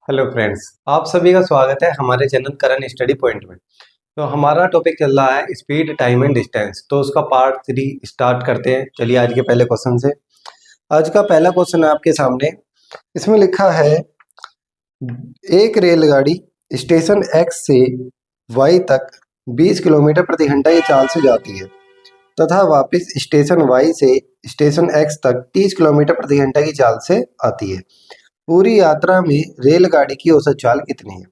Hello friends, आप सभी का स्वागत है हमारे चैनल करण स्टडी पॉइंट में। तो हमारा टॉपिक चल रहा है स्पीड, टाइम एंड डिस्टेंस। तो उसका पार्ट 3 स्टार्ट करते हैं। चलिए आज के पहले क्वेश्चन से। आज का पहला क्वेश्चन है आपके सामने। इसमें लिखा है एक रेलगाड़ी स्टेशन एक्स से वाई तक 20 किलोमीटर प्रति घंटा की चाल से जाती है तथा वापस स्टेशन वाई से स्टेशन एक्स तक 30 किलोमीटर प्रति घंटा की चाल से आती है। पूरी यात्रा में रेलगाड़ी की औसत चाल कितनी है?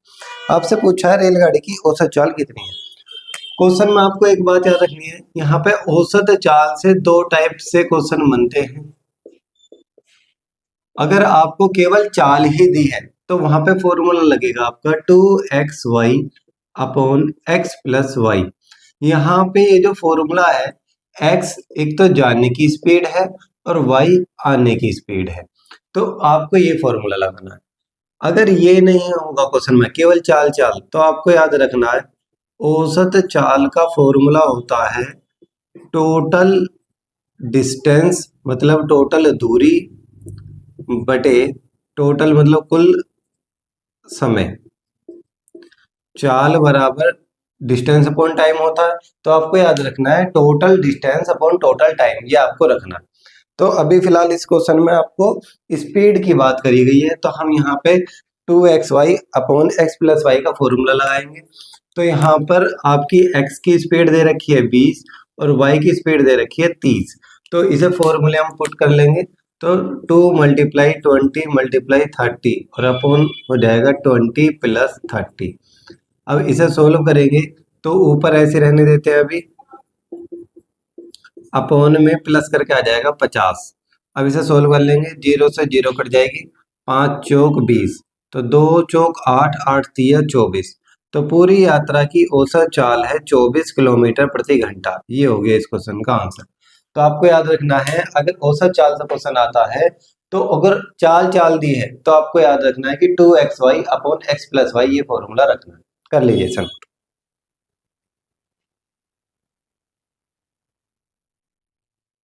आपसे पूछा है रेलगाड़ी की औसत चाल कितनी है। क्वेश्चन में आपको एक बात याद रखनी है, यहाँ पे औसत चाल से दो टाइप से क्वेश्चन बनते हैं। अगर आपको केवल चाल ही दी है तो वहां पे फॉर्मूला लगेगा आपका 2xy upon x plus Y. यहाँ पे ये जो फॉर्मूला है, x एक तो जाने की स्पीड है और y आने की स्पीड है, तो आपको ये फॉर्मूला लगाना है। अगर ये नहीं होगा क्वेश्चन में, केवल चाल चाल, तो आपको याद रखना है औसत चाल का फॉर्मूला होता है टोटल डिस्टेंस, मतलब टोटल दूरी बटे टोटल मतलब कुल समय। चाल बराबर डिस्टेंस अपॉन टाइम होता है, तो आपको याद रखना है total distance upon total time, ये आपको रखना है। तो अभी फिलहाल इस क्वेश्चन में आपको स्पीड की बात करी गई है, तो हम यहाँ पे 2xy upon x plus y का फॉर्मूला लगाएंगे। तो यहाँ पर आपकी x की स्पीड दे रखी है 20 और y की स्पीड दे रखी है 30। तो इसे फॉर्मूले हम पुट कर लेंगे, तो 2 मल्टीप्लाई 20 मल्टीप्लाई 30 और अपॉन हो जाएगा 20 प्लस 30। अब इसे सोल्व करेंगे तो ऊपर ऐसे रहने देते हैं, अभी अपॉन में प्लस करके आ जाएगा 50। अब इसे सोल्व कर लेंगे, 0 से 0 कट जाएगी, 5 चौक 20, तो 2 चौक 8, 8 तिया 24। तो पूरी यात्रा की औसत चाल है 24 किलोमीटर प्रति घंटा। ये हो गया इस क्वेश्चन का आंसर। तो आपको याद रखना है, अगर औसत चाल से क्वेश्चन आता है तो अगर चाल चाल दी है तो आपको याद रखना है कि 2xy upon x plus y, ये फॉर्मूला रखना है। कर लीजिए सर।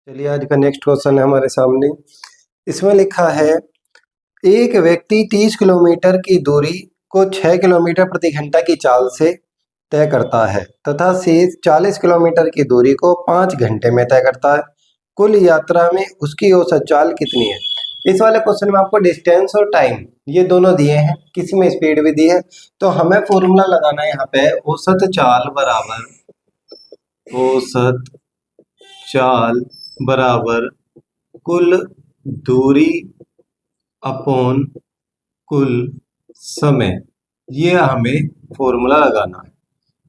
चलिए आज का नेक्स्ट क्वेश्चन है हमारे सामने। इसमें लिखा है एक व्यक्ति 30 किलोमीटर की दूरी को 6 किलोमीटर प्रति घंटा की चाल से तय करता है तथा शेष 40 किलोमीटर की दूरी को 5 घंटे में तय करता है। कुल यात्रा में उसकी औसत चाल कितनी है? इस वाले क्वेश्चन में आपको डिस्टेंस और टाइम ये दोनों दिए हैं, किसी में स्पीड भी दी है। तो हमें फॉर्मूला लगाना है यहाँ पे, औसत चाल बराबर औसत चाल बराबर कुल दूरी अपॉन कुल समय। ये हमें फॉर्मूला लगाना है।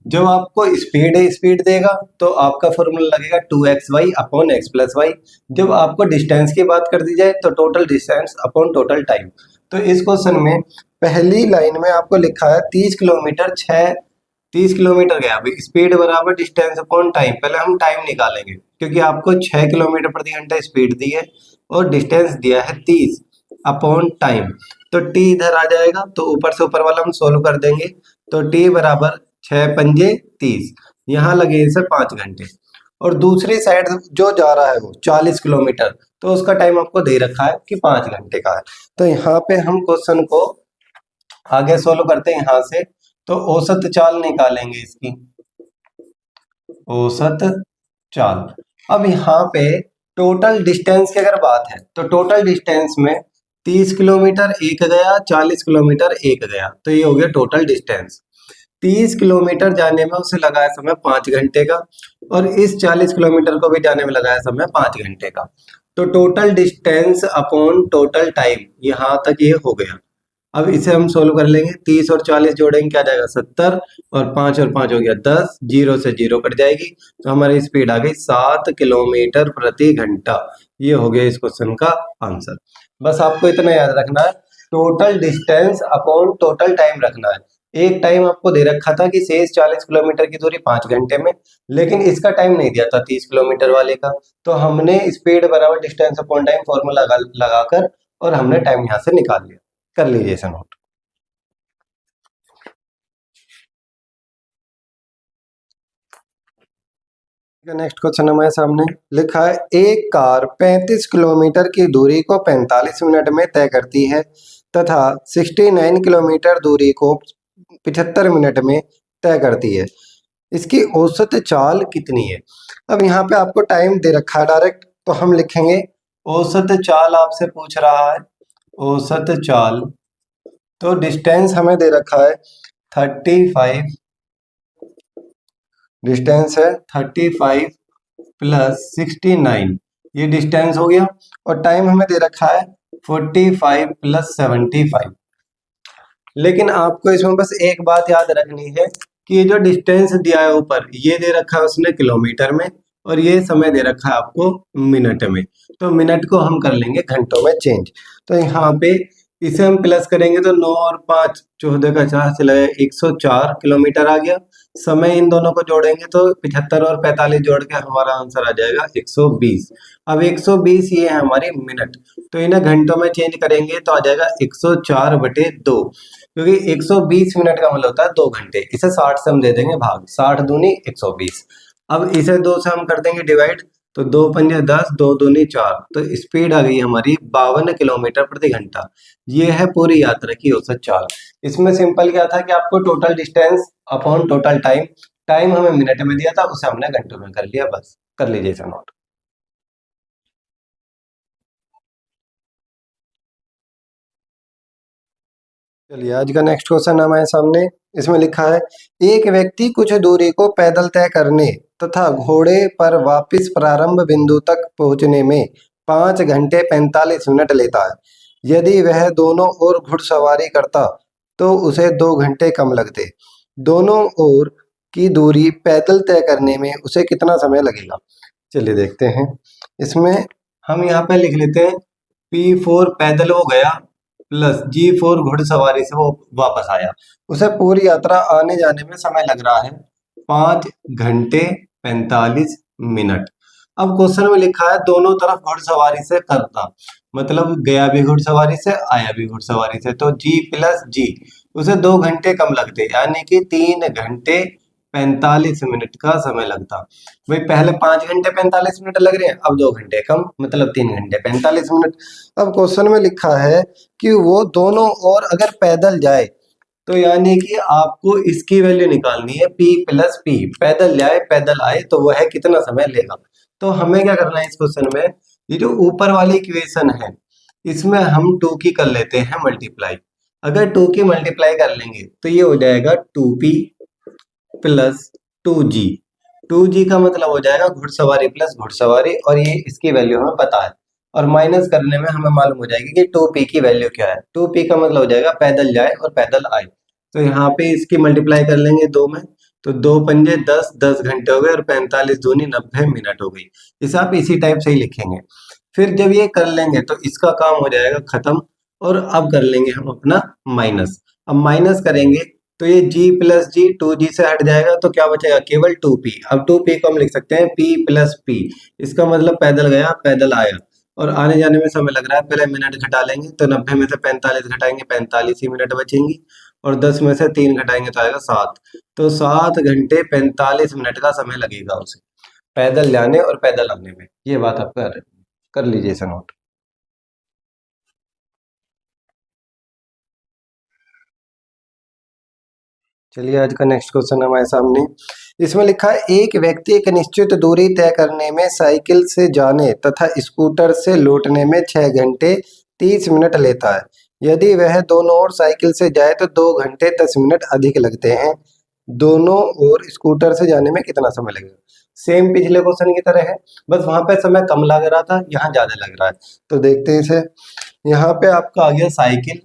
जब आपको स्पीड देगा तो आपका फॉर्मूला लगेगा 2xy upon x plus Y. जब आपको डिस्टेंस की बात कर दी जाए तो total distance upon total time. तो इस क्वेश्चन में पहली लाइन में आपको लिखा है 30 किलोमीटर 30 किलोमीटर गया। अभी स्पीड बराबर डिस्टेंस अपॉन टाइम, पहले हम टाइम निकालेंगे क्योंकि आपको 6 किलोमीटर प्रति घंटा स्पीड दी है और डिस्टेंस दिया है 30 अपॉन टाइम। तो टी इधर आ जाएगा, तो ऊपर से ऊपर वाला हम सोल्व कर देंगे। तो टी बराबर 6 पंजे 30, यहाँ लगे इसे 5 घंटे। और दूसरी साइड जो जा रहा है वो 40 किलोमीटर, तो उसका टाइम आपको दे रखा है कि 5 घंटे का है। तो यहाँ पे हम क्वेश्चन को आगे सोल्व करते हैं यहाँ से। तो औसत चाल निकालेंगे इसकी, औसत चाल। अब यहाँ पे टोटल डिस्टेंस की अगर बात है तो टोटल डिस्टेंस में 30 किलोमीटर एक गया, 40 किलोमीटर एक गया, तो ये हो गया टोटल डिस्टेंस। 30 किलोमीटर जाने में उसे लगाया समय 5 घंटे का और इस 40 किलोमीटर को भी जाने में लगाया समय 5 घंटे का। तो total distance upon total time, यहाँ तक ये हो गया। अब इसे हम सोल्व कर लेंगे, 30 और 40 जोड़ेंगे क्या जाएगा 70 और 5 और 5 हो गया 10, 0 से 0 कट जाएगी, तो हमारी स्पीड आ गई 7 किलोमीटर प्रति घंटा। ये हो गया इस क्वेश्चन का आंसर। बस आपको इतना याद रखना है, total distance upon total time रखना है। एक टाइम आपको दे रखा था कि शेष 40 किलोमीटर की दूरी 5 घंटे में, लेकिन इसका टाइम नहीं दिया था 30 किलोमीटर वाले का। तो हमने स्पीड बराबर डिस्टेंस अपॉन टाइम फॉर्मूला लगाकर और हमने टाइम यहाँ से निकाल लिया। कर लीजिए ऐसा नोट। नेक्स्ट क्वेश्चन हमारे सामने लिखा है एक कार 35 किलोमीटर की दूरी को 45 मिनट में तय करती है तथा 69 किलोमीटर दूरी को 75 मिनट में तय करती है। इसकी औसत चाल कितनी है? अब यहाँ पे आपको टाइम दे रखा है डायरेक्ट, तो हम लिखेंगे औसत चाल आपसे पूछ रहा है, औसत चाल। तो डिस्टेंस हमें दे रखा है 35, डिस्टेंस है 35 प्लस 69, ये डिस्टेंस हो गया। और टाइम हमें दे रखा है 45 प्लस 75। लेकिन आपको इसमें बस एक बात याद रखनी है कि ये जो डिस्टेंस दिया है ऊपर, ये दे रखा है उसने किलोमीटर में, और ये समय दे रखा है आपको मिनट में। तो मिनट को हम कर लेंगे घंटों में चेंज। तो यहाँ पे इसे हम प्लस करेंगे तो 9 और 5 14 का 4 चला 104 किलोमीटर आ गया। समय इन दोनों को जोड़ेंगे तो 75 और 45 जोड़ के हमारा आंसर आ जाएगा 120। अब 120 ये है हमारी मिनट, तो इन्हें घंटों में चेंज करेंगे तो आ जाएगा 104/2, क्योंकि 120 मिनट का मतलब होता है 2 घंटे। इसे 60 से हम दे देंगे भाग, 60 दूनी 120। अब इसे 2 से हम कर देंगे डिवाइड, तो 2 पंजे 10, 2 दूनी 4, तो स्पीड आ गई हमारी 52 किलोमीटर प्रति घंटा। ये है पूरी यात्रा की औसत चाल। इसमें सिंपल क्या था कि आपको total distance upon total time, time हमें मिनट में दिया था, उसे हमने घंटों में कर लिया, बस कर लीजिए इसे नोट। चलिए आज का नेक्स्ट क्वेश्चन हमारे सामने। इसमें लिखा है एक व्यक्ति कुछ दूरी को पैदल तय करने तथा घोड़े पर वापस प्रारंभ बिंदु तक पहुंचने में 5 घंटे 45 मिनट लेता है। यदि वह दोनों ओर घुड़सवारी करता तो उसे 2 घंटे कम लगते। दोनों ओर की दूरी पैदल तय करने में उसे कितना समय लगेगा? चलिए देखते हैं। इसमें हम यहाँ पे लिख लेते हैं P4 पैदल वो गया प्लस G4 घुड़सवारी से वो वापस आया। उसे पूरी यात्रा आने जाने में समय लग रहा है 5 घंटे 45 मिनट। अब क्वेश्चन में लिखा है दोनों तरफ घुड़सवारी से करता, मतलब गया भी घुड़सवारी से आया भी घुड़सवारी से, तो G प्लस G, उसे 2 घंटे कम लगते, यानी कि 3 घंटे 45 मिनट का समय लगता। भाई पहले 5 घंटे 45 मिनट लग रहे हैं, अब 2 घंटे कम, मतलब 3 घंटे 45 मिनट। अब क्वेश्चन में लिखा है कि वो दोनों ओर अगर पैदल जाए, तो यानी कि आपको इसकी वैल्यू निकालनी है P प्लस P, पैदल जाए पैदल आए तो वह कितना समय लेगा। तो हमें क्या करना है इस क्वेश्चन में, ये जो ऊपर वाली इक्वेशन है इसमें हम 2 की कर लेते हैं मल्टीप्लाई। अगर 2 की मल्टीप्लाई कर लेंगे तो ये हो जाएगा 2P प्लस 2G। 2G का मतलब हो जाएगा घुड़सवारी प्लस घुड़सवारी, और ये इसकी वैल्यू हमें पता है, और माइनस करने में हमें मालूम हो जाएगी कि 2P की वैल्यू क्या है। 2P का मतलब हो जाएगा पैदल जाए और पैदल आए। तो यहाँ पे इसकी मल्टीप्लाई कर लेंगे 2 में, तो 2 पंजे 10, 10 घंटे हो गए, और 45 दूनी 90 मिनट हो गई। इसे आप इसी टाइप से ही लिखेंगे। फिर जब ये कर लेंगे तो इसका काम हो जाएगा खत्म, और अब कर लेंगे हम अपना माइनस। अब माइनस करेंगे तो ये G प्लस G 2G से हट जाएगा, तो क्या बचेगा केवल 2P। अब 2P को हम लिख सकते हैं P प्लस P, इसका मतलब पैदल गया पैदल आया, और आने जाने में समय लग रहा है। पहले मिनट घटा लेंगे, तो 90 में से 45 घटाएंगे, 45 ही मिनट बचेंगी, और 10 में से 3 घटाएंगे तो आएगा 7। तो 7 घंटे 45 मिनट का समय लगेगा उसे पैदल जाने और पैदल आने में। ये बात आप कर लीजिए इसे नोट। चलिए आज का नेक्स्ट क्वेश्चन हमारे सामने। इसमें लिखा है एक व्यक्ति एक निश्चित दूरी तय करने में साइकिल से जाने तथा स्कूटर से लौटने में 6 घंटे 30 मिनट लेता है। यदि वह दोनों ओर साइकिल से जाए तो 2 घंटे 10 मिनट अधिक लगते हैं। दोनों ओर स्कूटर से जाने में कितना समय लगेगा? सेम पिछले क्वेश्चन की तरह है, बस वहां पे समय कम लग रहा था, यहाँ ज्यादा लग रहा है। तो देखते हैं इसे। यहाँ पे आपका आ गया साइकिल,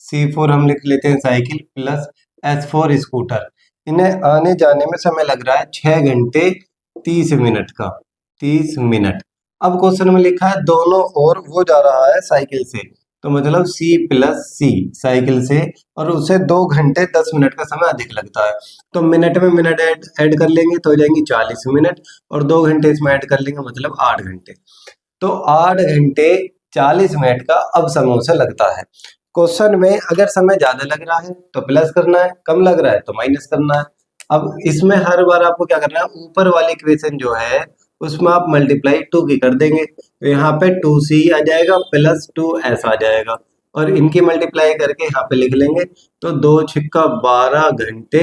C4 हम लिख लेते हैं साइकिल, प्लस S4 स्कूटर। इन्हें आने जाने में समय लग रहा है 6 घंटे 30 मिनट का, 30 मिनट। अब क्वेश्चन में लिखा है दोनों ओर वो जा रहा है साइकिल से, तो मतलब C प्लस C साइकिल से, और उसे 2 घंटे 10 मिनट का समय अधिक लगता है। तो मिनट में मिनट ऐड कर लेंगे तो हो जाएंगे 40 मिनट, और 2 घंटे इसमें ऐड कर लेंगे मतलब 8 घंटे। तो 8 घंटे 40 मिनट का अब समय उसे लगता है। क्वेश्चन में अगर समय ज्यादा लग रहा है तो प्लस करना है, कम लग रहा है तो माइनस करना है। अब इसमें हर बार आपको क्या करना है, ऊपर वाली इक्वेशन जो है उसमें आप मल्टीप्लाई 2 की कर देंगे, तो यहाँ पे 2C आ जाएगा प्लस 2S आ जाएगा। और इनकी मल्टीप्लाई करके यहाँ पे लिख लेंगे। तो 2 × 12 घंटे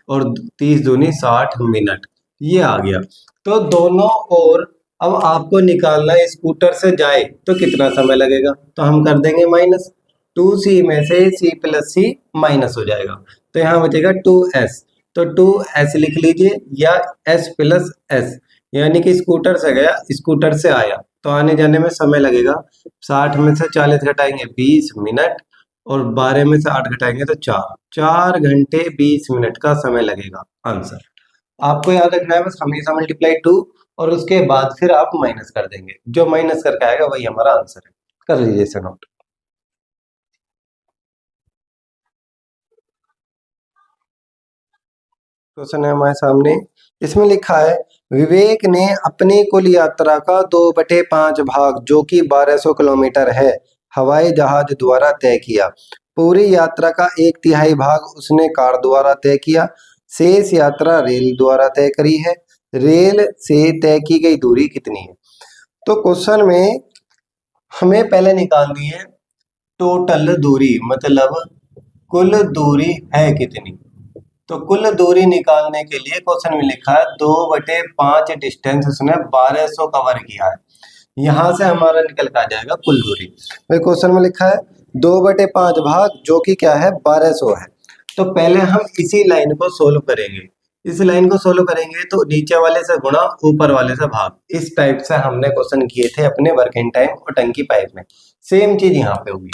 और 30 दूनी 60 मिनट, ये आ गया। तो दोनों ओर अब आपको निकालना है, स्कूटर से जाए तो कितना समय लगेगा, तो हम कर देंगे माइनस। 2c में से c प्लस सी माइनस हो जाएगा, तो यहाँ बचेगा 2s। तो 2s लिख लीजिए, या s प्लस s, यानी कि स्कूटर से गया स्कूटर से आया, तो आने जाने में समय लगेगा। 60 में से 40 घटाएंगे 20 मिनट, और 12 में से 8 घटाएंगे तो 4 घंटे 20 मिनट का समय लगेगा। आंसर आपको याद रखना है, बस हमेशा मल्टीप्लाई 2 और उसके बाद फिर आप माइनस कर देंगे, जो माइनस करके आएगा वही हमारा आंसर है। कर लीजिए इसे नोट। क्वेश्चन है हमारे सामने, इसमें लिखा है विवेक ने अपनी कुल यात्रा का 2/5 भाग, जो कि 1200 किलोमीटर है, हवाई जहाज द्वारा तय किया। पूरी यात्रा का 1/3 भाग उसने कार द्वारा तय किया। शेष यात्रा रेल द्वारा तय करी है। रेल से तय की गई दूरी कितनी है? तो क्वेश्चन में हमें पहले निकालनी है टोटल दूरी, मतलब कुल दूरी है कितनी। तो कुल दूरी निकालने के लिए क्वेश्चन में लिखा है 2/5 डिस्टेंस उसने 1200 कवर किया है। यहां से हमारा निकल कर आ जाएगा कुल दूरी। भाई क्वेश्चन में लिखा है 2/5 भाग, जो कि क्या है 1200 है। तो पहले हम इसी लाइन को सोल्व करेंगे। इस लाइन को सोल्व करेंगे तो नीचे वाले से गुणा, ऊपर वाले से भाग। इस टाइप से हमने क्वेश्चन किए थे अपने वर्किंग टाइम और टंकी पाइप में। सेम चीज यहाँ पे होगी।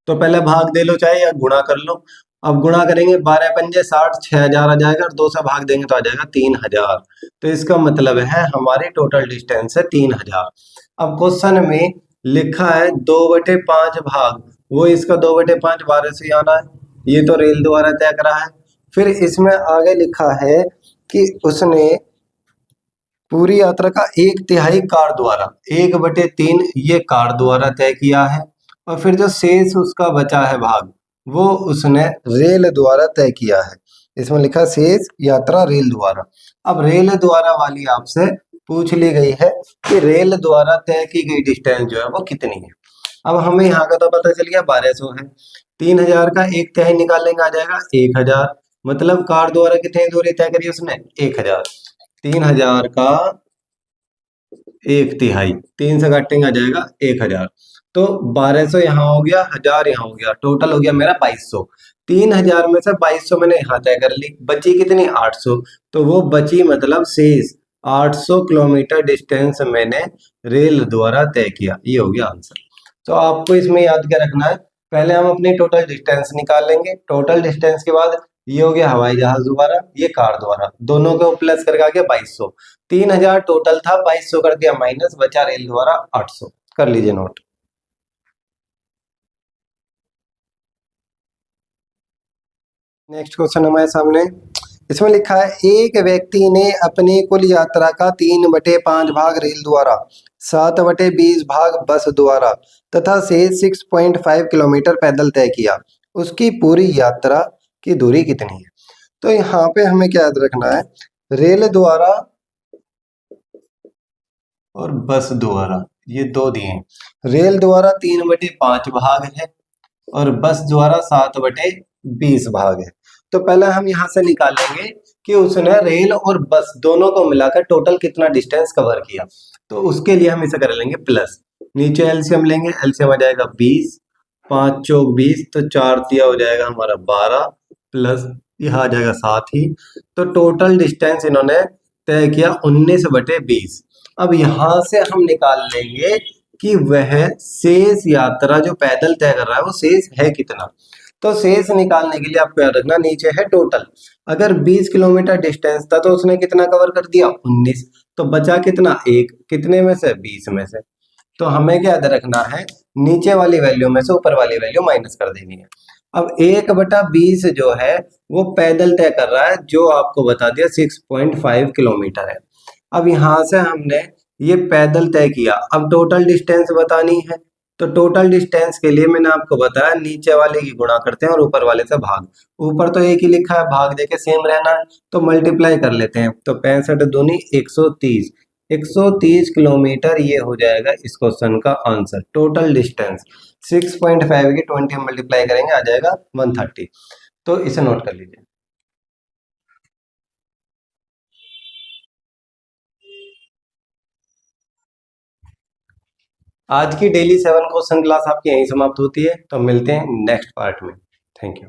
तो पहले भाग दे लो चाहे या गुणा कर लो। अब गुणा करेंगे 12×5 = 60, 6000 आ जाएगा, और 2 से भाग देंगे तो आ जाएगा 3000। तो इसका मतलब है हमारी टोटल डिस्टेंस है 3000। अब क्वेश्चन में लिखा है 2/5 भाग, वो इसका 2/5 12 से आना है, ये तो रेल द्वारा तय करा है। फिर इसमें आगे लिखा है कि उसने पूरी यात्रा का 1/3 कार द्वारा, 1/3 ये कार द्वारा तय किया है। और फिर जो शेष उसका बचा है भाग, वो उसने रेल द्वारा तय किया है। इसमें लिखा शेष यात्रा रेल द्वारा। अब रेल द्वारा वाली आपसे पूछ ली गई है कि रेल द्वारा तय की गई डिस्टेंस जो है वो कितनी है। अब हमें यहाँ का तो पता चल गया 1200 है। 3000 का 1/3 निकालेंगे आ जाएगा 1000। मतलब कार द्वारा कितनी दूरी तय करी उसने 1000। 3000 का 1/3, 3 से काटेंगे आ जाएगा 1000। तो 1200 यहाँ हो गया, 1000 यहाँ हो गया, टोटल हो गया मेरा 2200। 3000 में से 2200 मैंने यहाँ तय कर ली, बची कितनी 800। तो वो बची मतलब शेष 800 किलोमीटर डिस्टेंस मैंने रेल द्वारा तय किया। ये हो गया आंसर। तो आपको इसमें याद क्या रखना है, पहले हम अपनी टोटल डिस्टेंस निकाल लेंगे। टोटल डिस्टेंस के बाद ये हो गया हवाई जहाज द्वारा, ये कार द्वारा, दोनों को प्लस करके आ गया 2200। 3000 टोटल था, 2200 कर दिया माइनस, बचा रेल द्वारा 800। कर लीजिए नोट। नेक्स्ट क्वेश्चन हमारे सामने, इसमें लिखा है एक व्यक्ति ने अपनी कुल यात्रा का 3/5 भाग रेल द्वारा, 7/20 भाग बस द्वारा तथा शेष 6.5 किलोमीटर पैदल तय किया। उसकी पूरी यात्रा की दूरी कितनी है? तो यहाँ पे हमें क्या याद रखना है, रेल द्वारा और बस द्वारा ये दो दिए हैं। रेल द्वारा 3/5 भाग है और बस द्वारा 7/20 भाग है। तो पहले हम यहाँ से निकालेंगे कि उसने रेल और बस दोनों को मिलाकर टोटल कितना डिस्टेंस कवर किया। तो उसके लिए हम इसे कर लेंगे प्लस, नीचे एलसीएम लेंगे, एलसीएम आ जाएगा 20, 5 चौक 20, तो 4 तिया हो जाएगा हमारा 12, प्लस यह आ जाएगा 7 ही। तो टोटल डिस्टेंस इन्होंने तय किया 19/20। अब यहाँ से हम निकाल लेंगे कि वह शेष यात्रा जो पैदल तय कर रहा है वो शेष है कितना। तो शेष निकालने के लिए आपको याद रखना, नीचे है टोटल। अगर 20 किलोमीटर डिस्टेंस था तो उसने कितना कवर कर दिया 19, तो बचा कितना 1, कितने में से 20 में से। तो हमें क्या याद रखना है, नीचे वाली वैल्यू में से ऊपर वाली वैल्यू माइनस कर देनी है। अब 1/20 जो है वो पैदल तय कर रहा है, जो आपको बता दिया 6.5 किलोमीटर है। अब यहाँ से हमने ये पैदल तय किया, अब टोटल डिस्टेंस बतानी है। तो टोटल डिस्टेंस के लिए मैंने आपको बताया नीचे वाले की गुणा करते हैं और ऊपर वाले से भाग। ऊपर तो एक ही लिखा है, भाग देके सेम रहना है, तो मल्टीप्लाई कर लेते हैं। तो 65 दूनी 130, 130 किलोमीटर ये हो जाएगा इस क्वेश्चन का आंसर। टोटल डिस्टेंस 6.5 की 20 मल्टीप्लाई करेंगे आ जाएगा 130। तो इसे नोट कर लीजिए। आज की डेली 7 क्वेश्चन क्लास आपकी यहीं समाप्त होती है। तो मिलते हैं नेक्स्ट पार्ट में। Thank you.